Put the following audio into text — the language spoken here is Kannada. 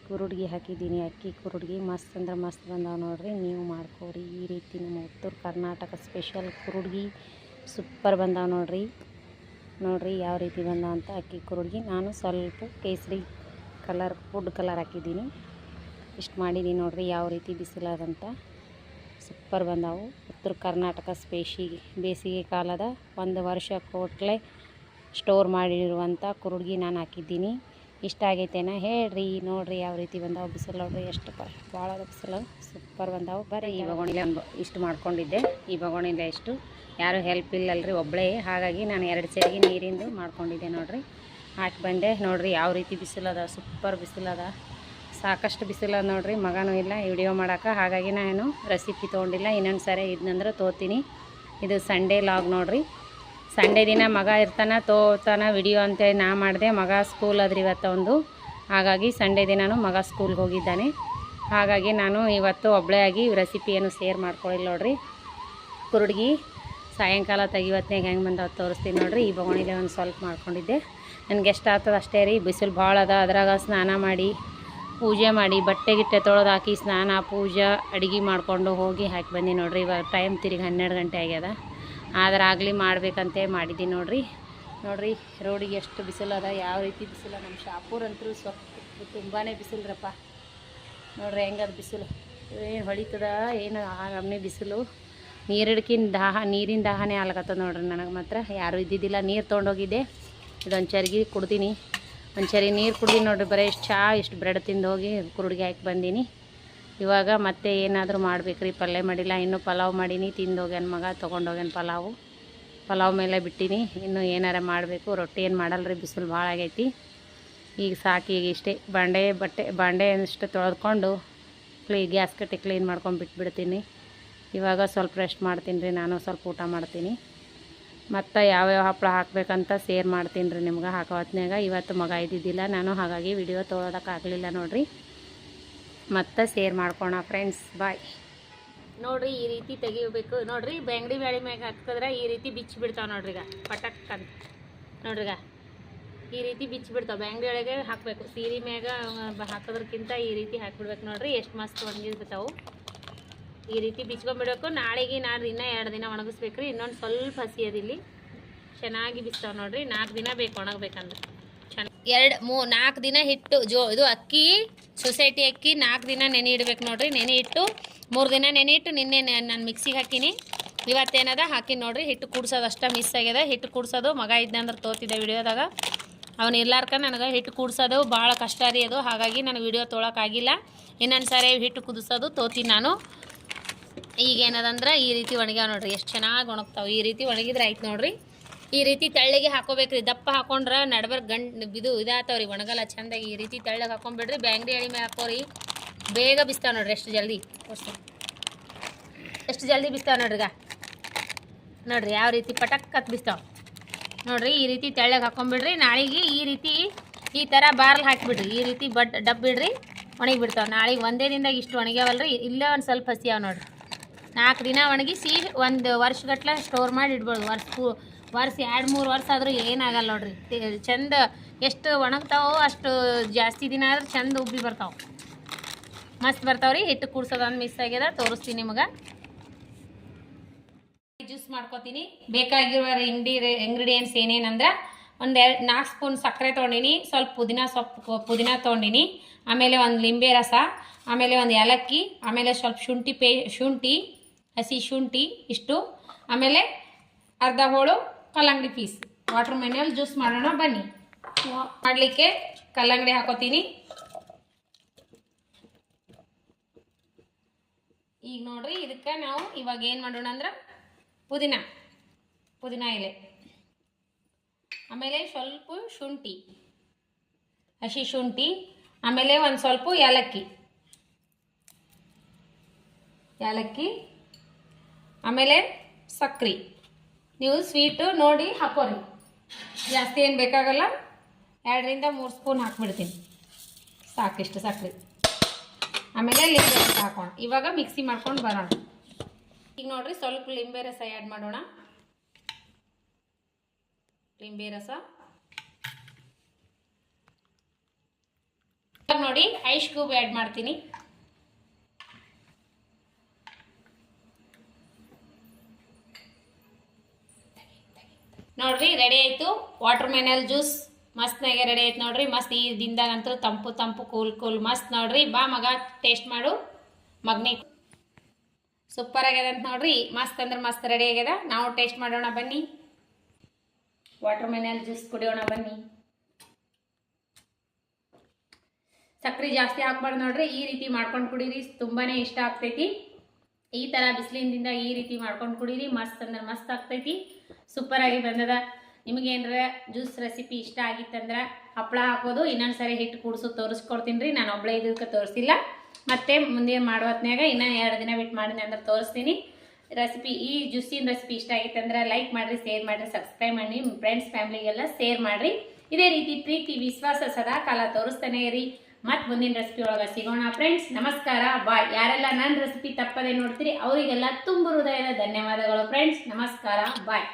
ಕುರುಡ್ಗಿ ಹಾಕಿದ್ದೀನಿ. ಅಕ್ಕಿ ಕುರುಡ್ಗಿ ಮಸ್ತ್ ಅಂದ್ರೆ ಮಸ್ತ್ ಬಂದಾವೆ ನೋಡ್ರಿ. ನೀವು ಮಾಡ್ಕೊರಿ ಈ ರೀತಿ. ನಮ್ಮ ಉತ್ತರ ಕರ್ನಾಟಕ ಸ್ಪೆಷಲ್ ಕುರುಡ್ಗಿ ಸೂಪರ್ ಬಂದಾವೆ ನೋಡ್ರಿ. ಯಾವ ರೀತಿ ಬಂದಾವ ಅಂತ. ಅಕ್ಕಿ ಕುರುಡ್ಗಿ ನಾನು ಸ್ವಲ್ಪ ಕೇಸರಿ ಕಲರ್ ಫುಡ್ ಕಲರ್ ಹಾಕಿದ್ದೀನಿ. ಇಷ್ಟು ಮಾಡಿದ್ದೀನಿ ನೋಡ್ರಿ. ಯಾವ ರೀತಿ ಬಿಸಿಲದಂತ ಸೂಪರ್ ಬಂದಾವು. ಉತ್ತರ ಕರ್ನಾಟಕ ಬೇಸಿಗೆ ಕಾಲದ 1 ವರ್ಷ ಕೋಟ್ಲೆ ಸ್ಟೋರ್ ಮಾಡಿರುವಂಥ ಕುರುಡ್ಗಿ ನಾನು ಹಾಕಿದ್ದೀನಿ. ಇಷ್ಟ ಆಗೈತೇನ ಹೇಳ್ರಿ. ನೋಡ್ರಿ ಯಾವ ರೀತಿ ಬಂದಾವು. ಬಿಸಿಲು ನೋಡ್ರಿ ಎಷ್ಟು ಭಾಳ ಬಿಸಿಲು ಸೂಪರ್ ಬಂದಾವು. ಬರ್ರಿ ಈ ಬಗೋಣಿಲೆ ಇಷ್ಟು ಮಾಡ್ಕೊಂಡಿದ್ದೆ. ಈ ಬಗೋಣಿಲೆ ಇಷ್ಟು ಯಾರು ಹೆಲ್ಪ್ ಇಲ್ಲಲ್ರಿ, ಒಬ್ಬಳೇ. ಹಾಗಾಗಿ ನಾನು 2 ಚರಿಗೆ ನೀರಿಂದು ಮಾಡ್ಕೊಂಡಿದ್ದೆ ನೋಡ್ರಿ. ಹಾಕಿ ಬಂದೆ ನೋಡ್ರಿ. ಯಾವ ರೀತಿ ಬಿಸಿಲದ, ಸೂಪರ್ ಬಿಸಿಲದ, ಸಾಕಷ್ಟು ಬಿಸಿಲದ ನೋಡ್ರಿ. ಮಗನೂ ಇಲ್ಲ ವಿಡಿಯೋ ಮಾಡೋಕೆ, ಹಾಗಾಗಿ ನಾನು ರೆಸಿಪಿ ತೊಗೊಂಡಿಲ್ಲ. ಇನ್ನೊಂದು ಸಾರಿ ಇದನ್ನಂದ್ರೆ ತೋತೀನಿ. ಇದು ಸಂಡೇ ಲಾಗ್ ನೋಡ್ರಿ. ಸಂಡೇ ದಿನ ಮಗ ಇರ್ತಾನೆ, ತೋತಾನೆ ವಿಡಿಯೋ ಅಂತೇಳಿ ನಾ ಮಾಡಿದೆ. ಮಗ ಸ್ಕೂಲ್ ಅದ್ರಿ ಇವತ್ತು ಒಂದು, ಹಾಗಾಗಿ ಸಂಡೇ ದಿನವೂ ಮಗ ಸ್ಕೂಲ್ಗೆ ಹೋಗಿದ್ದಾನೆ. ಹಾಗಾಗಿ ನಾನು ಇವತ್ತು ಒಬ್ಬಳೇ ಆಗಿ ರೆಸಿಪಿ ಏನು ಶೇರ್ ಮಾಡ್ಕೊಳ್ಳಿಲ್ಲ ನೋಡ್ರಿ. ಕುರುಡ್ಗಿ ಸಾಯಂಕಾಲ ತೆಗಿವತ್ನಾಗ ಹೆಂಗೆ ಬಂದಾವ ತೋರಿಸ್ತೀನಿ ನೋಡ್ರಿ. ಈ ಬಗೋಣಿಲೆ ಒಂದು ಸ್ವಲ್ಪ ಮಾಡ್ಕೊಂಡಿದ್ದೆ. ನನಗೆ ಎಷ್ಟು ಆಗ್ತದೆ ಅಷ್ಟೇ ರೀ. ಬಿಸಿಲು ಭಾಳ ಅದ. ಅದ್ರಾಗ ಸ್ನಾನ ಮಾಡಿ ಪೂಜೆ ಮಾಡಿ ಬಟ್ಟೆ ಗಿಟ್ಟೆ ತೊಳೆದು ಹಾಕಿ ಸ್ನಾನ ಪೂಜೆ ಅಡುಗೆ ಮಾಡಿಕೊಂಡು ಹೋಗಿ ಹಾಕಿ ಬಂದು ನೋಡ್ರಿ. ಇವಾಗ ಟೈಮ್ ತಿರುಗಿ 12 ಗಂಟೆ ಆಗ್ಯದ. ಆದ್ರೆ ಆಗಲಿ ಮಾಡ್ಬೇಕಂತೇ ಮಾಡಿದ್ದೀನಿ ನೋಡ್ರಿ. ರೋಡಿಗೆ ಎಷ್ಟು ಬಿಸಿಲದ, ಯಾವ ರೀತಿ ಬಿಸಿಲ. ನಮ್ಮ ಶಾಪೂರ್ ಅಂತೂ ತುಂಬಾ ಬಿಸಿಲ್ರಪ್ಪ. ನೋಡ್ರಿ ಹೆಂಗದ ಬಿಸಿಲು. ಏನು ಹೊಳಿತದ ಏನು ಆ ನಮ್ಮನೆ ಬಿಸಿಲು. ನೀರಿನ ದಾಹನೇ ಆಗ್ಲಕತ್ತದ ನೋಡ್ರಿ. ನನಗೆ ಮಾತ್ರ ಯಾರೂ ಇದ್ದಿದ್ದಿಲ್ಲ. ನೀರು ತೊಗೊಂಡೋಗಿದ್ದೆ. ಇದೊಂದು ಚರಿಗೆ ಕುಡ್ದೀನಿ. ಒಂದು ಚರಿ ನೀರು ಕುಡ್ದೀನಿ ನೋಡ್ರಿ. ಬರೀ ಇಷ್ಟು ಚಹಾ ಇಷ್ಟು ಬ್ರೆಡ್ ತಿಂದು ಹೋಗಿ ಕುರುಡ್ಗಿ ಹಾಕಿ ಬಂದೀನಿ. ಇವಾಗ ಮತ್ತೆ ಏನಾದರೂ ಮಾಡ್ಬೇಕ್ರಿ. ಪಲ್ಯ ಮಾಡಿಲ್ಲ. ಇನ್ನೂ ಪಲಾವ್ ಮಾಡೀನಿ. ತಿಂದೋಗ್ಯಾನ ಮಗ, ತೊಗೊಂಡೋಗ್ಯಾನ ಪಲಾವ್ ಮೇಲೆ ಬಿಟ್ಟೀನಿ. ಇನ್ನೂ ಏನಾರ ಮಾಡಬೇಕು. ರೊಟ್ಟಿ ಏನು ಮಾಡಲ್ರಿ, ಬಿಸಿಲು ಭಾಳ ಆಗೈತಿ. ಈಗ ಸಾಕು. ಈಗ ಇಷ್ಟೇ ಬಾಂಡೆ ಅಷ್ಟು ತೊಳೆದ್ಕೊಂಡು ಗ್ಯಾಸ್ ಕಟ್ಟಿ ಕ್ಲೀನ್ ಮಾಡ್ಕೊಂಡು ಬಿಟ್ಬಿಡ್ತೀನಿ. ಇವಾಗ ಸ್ವಲ್ಪ ರೆಸ್ಟ್ ಮಾಡ್ತೀನಿ ರೀ. ನಾನು ಸ್ವಲ್ಪ ಊಟ ಮಾಡ್ತೀನಿ. ಮತ್ತು ಯಾವ್ಯಾವ ಹಪ್ಪಳ ಹಾಕಬೇಕಂತ ಶೇರ್ ಮಾಡ್ತೀನಿ ರೀ ನಿಮ್ಗೆ ಹಾಕೋ ಹೊತ್ನ್ಯಾಗ. ಇವತ್ತು ಮಗ ಇದ್ದಿದ್ದಿಲ್ಲ ನಾನು, ಹಾಗಾಗಿ ವಿಡಿಯೋ ತೊಗೊಳೋದಕ್ಕಾಗಲಿಲ್ಲ ನೋಡಿರಿ. ಮತ್ತು ಶೇರ್ ಮಾಡ್ಕೋಣ ಫ್ರೆಂಡ್ಸ್. ಬಾಯ್. ನೋಡಿರಿ ಈ ರೀತಿ ತೆಗಿಬೇಕು ನೋಡಿರಿ. ಬೆಂಗಡಿ ಬ್ಯಾಳಿ ಮ್ಯಾಗ ಹಾಕಿದ್ರೆ ಈ ರೀತಿ ಬಿಚ್ಚಿ ಬಿಡ್ತಾವೆ ನೋಡ್ರಿ. ಈಗ ಪಟಕ್ ಅಂತ ನೋಡ್ರಿಗ ಈ ರೀತಿ ಬಿಚ್ಚಿ ಬಿಡ್ತಾವೆ. ಬೆಂಗಡಿ ಒಳಗೆ ಹಾಕಬೇಕು. ಸೀರೆ ಮ್ಯಾಗ ಹಾಕೋದ್ರಕ್ಕಿಂತ ಈ ರೀತಿ ಹಾಕಿಬಿಡ್ಬೇಕು ನೋಡ್ರಿ. ಎಷ್ಟು ಮಸ್ತ್ ಒಣಗಿರ್ತಾವೆ. ಈ ರೀತಿ ಬಿಚ್ಕೊಂಡ್ಬಿಡ್ಬೇಕು. ನಾಳೆಗೆ ನಾಡ್ದು ಇನ್ನೂ 2 ದಿನ ಒಣಗಿಸ್ಬೇಕ್ರಿ. ಇನ್ನೊಂದು ಸ್ವಲ್ಪ ಹಸಿ ಅದಿಲ್ಲಿ ಚೆನ್ನಾಗಿ ಬಿಸ್ತಾವೆ ನೋಡ್ರಿ. 4 ದಿನ ಬೇಕು ಒಣಗಬೇಕಂದ್ರೆ. 4 ದಿನ ಹಿಟ್ಟು ಇದು ಅಕ್ಕಿ ಸೊಸೈಟಿ ಅಕ್ಕಿ 4 ದಿನ ನೆನೆ ಇಡ್ಬೇಕು ನೋಡ್ರಿ. ನೆನೆ ಇಟ್ಟು 3 ದಿನ ನೆನೆ ಇಟ್ಟು ನಿನ್ನೆ ನಾನು ಮಿಕ್ಸಿಗೆ ಹಾಕೀನಿ. ಇವತ್ತೇನದ ಹಾಕಿ ನೋಡ್ರಿ. ಹಿಟ್ಟು ಕೂಡ್ಸೋದು ಅಷ್ಟ ಮಿಸ್ ಆಗ್ಯದ. ಹಿಟ್ಟು ಕೂಡ್ಸೋದು ಮಗ ಇದ್ನಂದ್ರೆ ತೋತಿದ್ದೆ ವಿಡಿಯೋದಾಗ. ಅವನು ಇರ್ಲಾರ್ಕ ನನಗೆ ಹಿಟ್ಟು ಕೂಡ್ಸೋದು ಭಾಳ ಕಷ್ಟ ರೀ ಅದು. ಹಾಗಾಗಿ ನನಗೆ ವಿಡಿಯೋ ತೊಗೊಳಕ್ಕಾಗಿಲ್ಲ. ಇನ್ನೊಂದು ಸಾರಿ ಹಿಟ್ಟು ಕುದಿಸೋದು ತೋತೀನಿ ನಾನು. ಈಗೇನದಂದ್ರೆ ಈ ರೀತಿ ಒಣಗ್ಯಾವ ನೋಡ್ರಿ. ಎಷ್ಟು ಚೆನ್ನಾಗಿ ಒಣಗ್ತಾವೆ. ಈ ರೀತಿ ಒಣಗಿದ್ರೆ ಆಯ್ತು ನೋಡ್ರಿ. ಈ ರೀತಿ ತೆಳ್ಳಗೆ ಹಾಕೋಬೇಕ್ರಿ. ದಪ್ಪ ಹಾಕೊಂಡ್ರೆ ನಡ್ಬರ್ ಇದಾಗ್ತಾವ್ರಿ, ಒಣಗಲ್ಲ ಚೆಂದಾಗಿ. ಈ ರೀತಿ ತೆಳ್ಳಗೆ ಹಾಕೊಂಡ್ಬಿಡ್ರಿ. ಬ್ಯಾಂಗ್ಡಿ ಎಳಿ ಮೇಲೆ ಹಾಕೋರಿ. ಬೇಗ ಬಿಸ್ತಾವೆ ನೋಡ್ರಿ. ಎಷ್ಟು ಜಲ್ದಿ ಬಿಸ್ತಾವೆ ನೋಡ್ರಿ. ಈಗ ನೋಡ್ರಿ ಯಾವ ರೀತಿ ಪಟಕ್ ಕತ್ ಬಿಸ್ತಾವೆ ನೋಡ್ರಿ. ಈ ರೀತಿ ತೆಳ್ಳಗೆ ಹಾಕೊಂಡ್ಬಿಡ್ರಿ. ನಾಳೆಗೆ ಈ ಥರ ಬಾರ್ಲ್ ಹಾಕಿಬಿಡ್ರಿ. ಈ ರೀತಿ ಡಬ್ ಬಿಡ್ರಿ, ಒಣಗಿಬಿಡ್ತಾವೆ. ನಾಳೆಗೆ ಒಂದೇ ದಿನದಾಗ ಇಷ್ಟು ಒಣಗ್ಯಾವಲ್ರಿ. ಇಲ್ಲೇ ಒಂದು ಸ್ವಲ್ಪ ಹಸಿಯಾವ ನೋಡ್ರಿ. 4 ದಿನ ಒಣಗಿಸಿ 1 ವರ್ಷಗಟ್ಲೆ ಸ್ಟೋರ್ ಮಾಡಿ ಇಡ್ಬೋದು. ವರ್ಷ 2-3 ವರ್ಷ ಆದರೂ ಏನಾಗಲ್ಲ ನೋಡ್ರಿ. ಚಂದ ಎಷ್ಟು ಒಣಗ್ತಾವೋ ಅಷ್ಟು ಜಾಸ್ತಿ ದಿನ ಆದ್ರೆ ಚಂದ ಉಬ್ಬಿ ಬರ್ತಾವೆ. ಮಸ್ತ್ ಬರ್ತಾವ್ರಿ. ಹಿಟ್ಟು ಕೂಡ್ಸೋದೊಂದು ಮಿಸ್ ಆಗ್ಯದ, ತೋರಿಸ್ತೀನಿ ನಿಮಗೆ. ಜ್ಯೂಸ್ ಮಾಡ್ಕೋತೀನಿ. ಬೇಕಾಗಿರುವ ಇಂಗ್ರೀಡಿಯೆಂಟ್ಸ್ ಏನೇನಂದ್ರೆ 4 ಸ್ಪೂನ್ ಸಕ್ಕರೆ ತೊಗೊಂಡಿನಿ, ಸ್ವಲ್ಪ ಪುದೀನ ತೊಗೊಂಡಿನಿ, ಆಮೇಲೆ 1 ಲಿಂಬೆ ರಸ, ಆಮೇಲೆ 1 ಏಲಕ್ಕಿ, ಆಮೇಲೆ ಸ್ವಲ್ಪ ಶುಂಠಿ ಹಸಿ ಶುಂಠಿ ಇಷ್ಟು, ಆಮೇಲೆ ಅರ್ಧ ಹೋಳು ಕಲ್ಲಂಗಡಿ ಪೀಸ್. ವಾಟರ್ ಮೆಲನ್ ಜ್ಯೂಸ್ ಮಾಡೋಣ ಬನ್ನಿ. ಮಾಡಲಿಕ್ಕೆ ಕಲ್ಲಂಗಡಿ ಹಾಕೋತೀನಿ. ಈಗ ನೋಡ್ರಿ ಇದಕ್ಕೆ ನಾವು ಇವಾಗ ಏನು ಮಾಡೋಣ ಅಂದ್ರೆ ಪುದೀನ ಎಲೆ, ಆಮೇಲೆ ಸ್ವಲ್ಪ ಹಸಿ ಶುಂಠಿ, ಆಮೇಲೆ ಒಂದು ಸ್ವಲ್ಪ ಏಲಕ್ಕಿ, ಆಮೇಲೆ ಸಕ್ರೆ. ನೀವು ಸ್ವೀಟು ನೋಡಿ ಹಾಕೋರಿ. ಜಾಸ್ತಿ ಏನು ಬೇಕಾಗಲ್ಲ. 2ರಿಂದ 3 ಸ್ಪೂನ್ ಹಾಕ್ಬಿಡ್ತೀನಿ ಸಾಕಿಷ್ಟು ಸಕ್ರೆ. ಆಮೇಲೆ ಲಿಂಬೆ ರಸ ಹಾಕೋಣ. ಇವಾಗ ಮಿಕ್ಸಿ ಮಾಡ್ಕೊಂಡು ಬರೋಣ. ಈಗ ನೋಡ್ರಿ ಸ್ವಲ್ಪ ಲಿಂಬೆ ರಸ ಆ್ಯಡ್ ಮಾಡೋಣ. ಲಿಂಬೆ ರಸ ನೋಡಿ ಐಸ್ ಕ್ಯೂಬ್ ಆ್ಯಡ್ ಮಾಡ್ತೀನಿ. ನೋಡ್ರಿ ರೆಡಿ ಆಯಿತು. ವಾಟರ್ ಮೆಲನ್ ಜ್ಯೂಸ್ ಮಸ್ತ್ನಾಗೆ ರೆಡಿ ಆಯ್ತು ನೋಡ್ರಿ. ಮಸ್ತ್ ಈ ದಿನದಾಗಂತೂ ತಂಪು ತಂಪು ಕೂಲ್ ಮಸ್ತ್ ನೋಡ್ರಿ. ಬಾ ಮಗ ಟೇಸ್ಟ್ ಮಾಡು ಮಗನಿ. ಸೂಪರ್ ಆಗ್ಯದ ಅಂತ ನೋಡ್ರಿ. ಮಸ್ತ್ ಅಂದ್ರೆ ಮಸ್ತ್ ರೆಡಿ ಆಗ್ಯದ. ನಾವು ಟೇಸ್ಟ್ ಮಾಡೋಣ ಬನ್ನಿ. ವಾಟರ್ ಮೆಲನ್ ಜ್ಯೂಸ್ ಕುಡಿಯೋಣ ಬನ್ನಿ. ಸಕ್ಕರೆ ಜಾಸ್ತಿ ಹಾಕ್ಬಾರ್ದು ನೋಡ್ರಿ. ಈ ರೀತಿ ಮಾಡ್ಕೊಂಡು ಕುಡೀರಿ, ತುಂಬಾನೇ ಇಷ್ಟ ಆಗ್ತೈತಿ. ಈ ಥರ ಬಿಸಿಲಿನಿಂದ ಈ ರೀತಿ ಮಾಡ್ಕೊಂಡು ಕುಡೀರಿ, ಮಸ್ತ್ ಅಂದ್ರೆ ಮಸ್ತ್ ಆಗ್ತೈತಿ. ಸೂಪರ್ ಆಗಿ ಬಂದದ. ನಿಮಗೇನಾರ ಜ್ಯೂಸ್ ರೆಸಿಪಿ ಇಷ್ಟ ಆಗಿತ್ತಂದ್ರೆ ಹಪ್ಪಳ ಹಾಕೋದು ಇನ್ನೊಂದು ಸರಿ ಹಿಟ್ಟು ಕೂಡಿಸು ತೋರಿಸ್ಕೊಡ್ತೀನಿ ರೀ. ನಾನು ಒಬ್ಬಳೇ ಇದಕ್ಕೆ ತೋರಿಸಿಲ್ಲ. ಮತ್ತೆ ಮುಂದೆ ಮಾಡೋ ಹೊತ್ನ್ಯಾಗ ಇನ್ನೂ 2 ದಿನ ಬಿಟ್ಟು ಮಾಡಿದೆ ಅಂದ್ರೆ ತೋರಿಸ್ತೀನಿ ರೆಸಿಪಿ. ಈ ಜ್ಯೂಸಿನ ರೆಸಿಪಿ ಇಷ್ಟ ಆಗಿತ್ತಂದ್ರೆ ಲೈಕ್ ಮಾಡಿರಿ, ಶೇರ್ ಮಾಡಿರಿ, ಸಬ್ಸ್ಕ್ರೈಬ್ ಮಾಡಿ, ನಿಮ್ಮ ಫ್ರೆಂಡ್ಸ್ ಫ್ಯಾಮಿಲಿಗೆಲ್ಲ ಶೇರ್ ಮಾಡಿರಿ. ಇದೇ ರೀತಿ ಪ್ರೀತಿ ವಿಶ್ವಾಸ ಸದಾ ಕಾಲ ತೋರಿಸ್ತಾನೆ ಇರಿ. ಮತ್ತು ಮುಂದಿನ ರೆಸಿಪಿ ಒಳಗೆ ಸಿಗೋಣ ಫ್ರೆಂಡ್ಸ್. ನಮಸ್ಕಾರ, ಬಾಯ್. ಯಾರೆಲ್ಲ ನನ್ನ ರೆಸಿಪಿ ತಪ್ಪದೆ ನೋಡ್ತೀರಿ ಅವರಿಗೆಲ್ಲ ತುಂಬ ಹೃದಯದ ಧನ್ಯವಾದಗಳು ಫ್ರೆಂಡ್ಸ್. ನಮಸ್ಕಾರ, ಬಾಯ್.